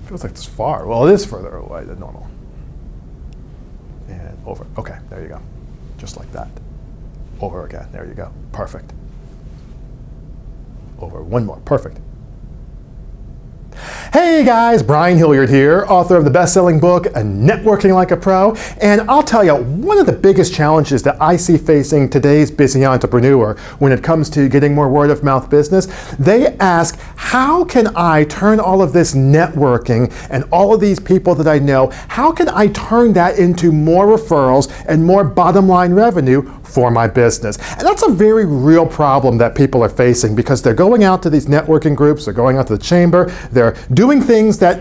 Feels like it's far. Well, it is further away than normal. And over. Okay, there you go. Just like that. Over again. There you go. Perfect. Over. One more. Perfect. Hey guys, Brian Hilliard here, author of the best-selling book, Networking Like a Pro. And I'll tell you, one of the biggest challenges that I see facing today's busy entrepreneur when it comes to getting more word-of-mouth business, they ask, how can I turn all of this networking and all of these people that I know, how can I turn that into more referrals and more bottom-line revenue for my business? And that's a very real problem that people are facing because they're going out to these networking groups, they're going out to the chamber, they're doing things that,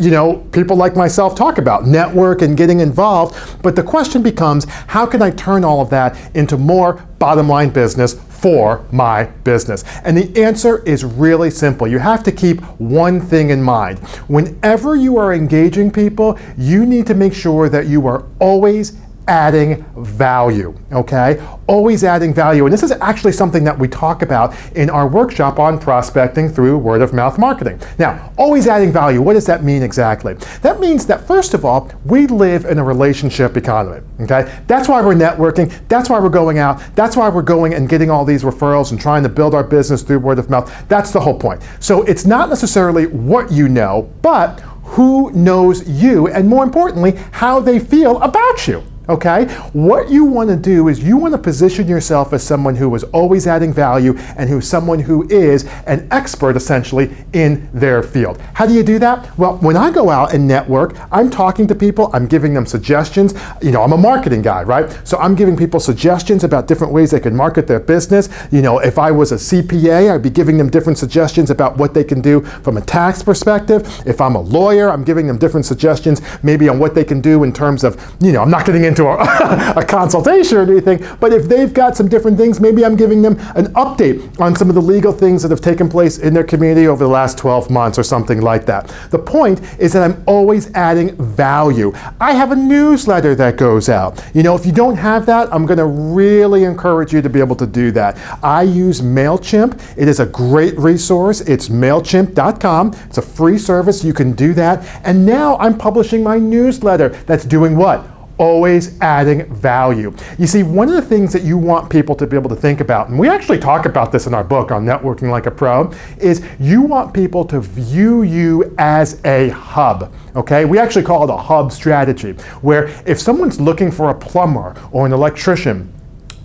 people like myself talk about, network and getting involved. But the question becomes, how can I turn all of that into more bottom line business for my business? And the answer is really simple. You have to keep one thing in mind. Whenever you are engaging people, you need to make sure that you are always adding value, okay? Always adding value. And this is actually something that we talk about in our workshop on prospecting through word-of-mouth marketing. Now, always adding value, what does that mean exactly? That means that, first of all, we live in a relationship economy, okay? That's why we're networking, that's why we're going out, that's why we're going and getting all these referrals and trying to build our business through word-of-mouth. That's the whole point. So it's not necessarily what you know, but who knows you, and more importantly, how they feel about you. Okay? What you want to do is you want to position yourself as someone who is always adding value and who's someone who is an expert essentially in their field. How do you do that? Well, when I go out and network, I'm talking to people, I'm giving them suggestions. I'm a marketing guy, right? So I'm giving people suggestions about different ways they can market their business. If I was a CPA, I'd be giving them different suggestions about what they can do from a tax perspective. If I'm a lawyer, I'm giving them different suggestions maybe on what they can do in terms of, I'm not getting into a consultation or anything, but if they've got some different things, maybe I'm giving them an update on some of the legal things that have taken place in their community over the last 12 months or something like that. The point is that I'm always adding value. I have a newsletter that goes out. If you don't have that, I'm going to really encourage you to be able to do that. I use MailChimp. It is a great resource. It's MailChimp.com. It's a free service. You can do that. And now I'm publishing my newsletter that's doing what? Always adding value. You see, one of the things that you want people to be able to think about, and we actually talk about this in our book on Networking Like a Pro, is you want people to view you as a hub. Okay? We actually call it a hub strategy, where if someone's looking for a plumber or an electrician,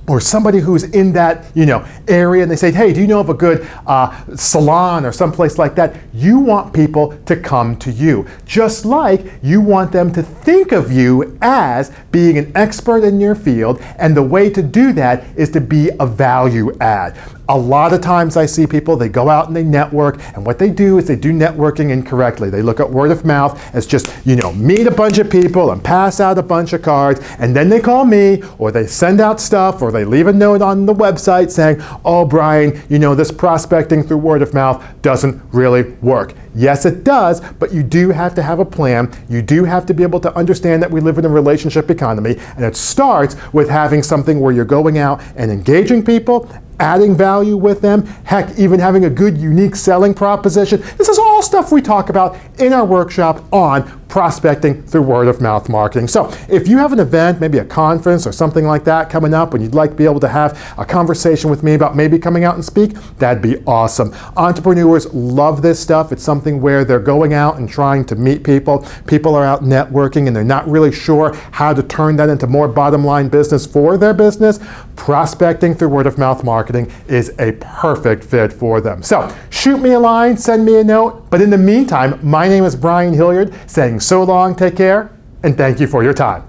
or somebody who's in that area, and they say, hey, do you know of a good salon or someplace like that? You want people to come to you. Just like you want them to think of you as being an expert in your field, and the way to do that is to be a value add. A lot of times I see people, they go out and they network, and what they do is they do networking incorrectly. They look at word of mouth as just, meet a bunch of people and pass out a bunch of cards, and then they call me, or they send out stuff, or they leave a note on the website saying, oh, Brian, this prospecting through word of mouth doesn't really work. Yes, it does, but you do have to have a plan. You do have to be able to understand that we live in a relationship economy, and it starts with having something where you're going out and engaging people, adding value with them, heck, even having a good, unique selling proposition. This is all stuff we talk about in our workshop on prospecting through word-of-mouth marketing. So if you have an event, maybe a conference or something like that coming up, and you'd like to be able to have a conversation with me about maybe coming out and speak, that'd be awesome. Entrepreneurs love this stuff. It's something where they're going out and trying to meet people. People are out networking and they're not really sure how to turn that into more bottom line business for their business. Prospecting through word-of-mouth marketing is a perfect fit for them. So shoot me a line, send me a note. But in the meantime, my name is Brian Hilliard, saying so long, take care, and thank you for your time.